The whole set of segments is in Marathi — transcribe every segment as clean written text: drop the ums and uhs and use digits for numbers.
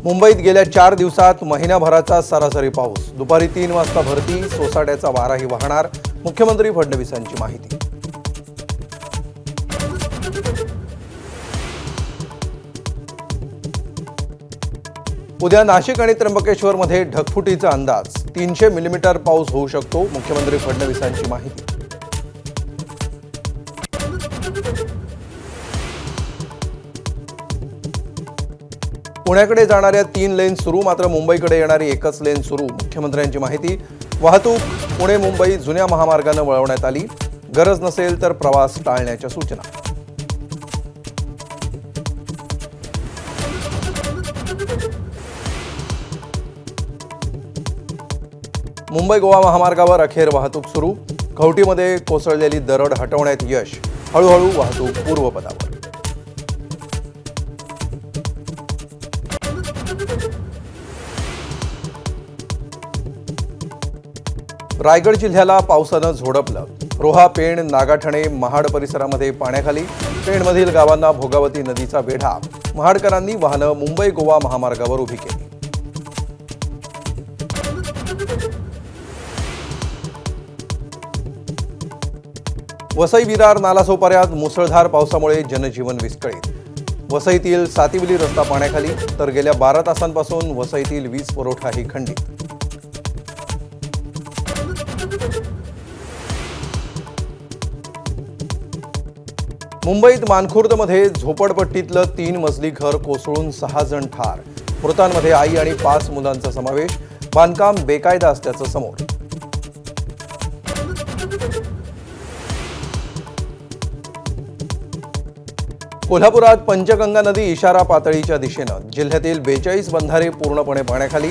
मुंबईत गेल्या 4 दिवसात महिनाभराचा सरासरी पाऊस. दुपारी 3 वाजता भरती, सोसाट्याचा वाराही वाहणार. मुख्यमंत्री फडणवीसांची माहिती. उद्या नाशिक आणि त्र्यंबकेश्वरमध्ये ढगफुटीचा अंदाज. 300 मिलीमीटर पाऊस होऊ शकतो. मुख्यमंत्री फडणवीसांची माहिती. पुण्याकडे जाणाऱ्या 3 लेन सुरू, मात्र मुंबईकडे येणारी एकच लेन सुरू. मुख्यमंत्र्यांची माहिती. वाहतूक पुणे मुंबई जुन्या महामार्गाने वळवण्यात आली. गरज नसेल तर प्रवास टाळण्याच्या सूचना. मुंबई गोवा महामार्गावर अखेर वाहतूक सुरू. खवटीमध्ये कोसळलेली दरड हटवण्यात यश. हळूहळू वाहतूक पूर्वपदावर. रायगड जिल्ह्याला पावसानं झोडपलं. रोहा, पेण, नागाठणे, महाड परिसरामध्ये पाण्याखाली. पेणमधील गावांना भोगावती नदीचा वेढा. महाडकरांनी वाहनं मुंबई गोवा महामार्गावर उभी केली. वसई विरार नालासोपाऱ्यात मुसळधार पावसामुळे जनजीवन विस्कळीत. वसईतील सातिवली रस्ता पाण्याखाली, तर गेल्या 12 तासांपासून वसईतील वीज पुरवठाही खंडित. मुंबईत मानखुर्दमध्ये झोपडपट्टीतलं 3 मजली घर कोसळून 6 जण ठार. मृतांमध्ये आई आणि 5 मुलांचा समावेश. बांधकाम बेकायदा असल्याचं समोर. कोल्हापुरात पंचगंगा नदी इशारा पातळीच्या दिशेनं. जिल्ह्यातील 42 बंधारे पूर्णपणे पाण्याखाली.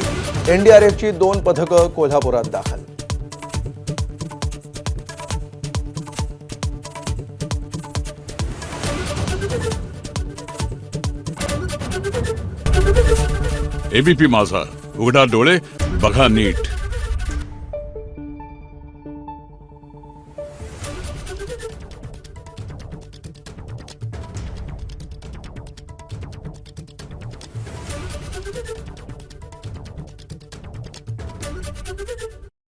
एनडीआरएफची 2 पथकं कोल्हापुरात दाखल. एबीपी माझा, उघडा डोळे बघा नीट.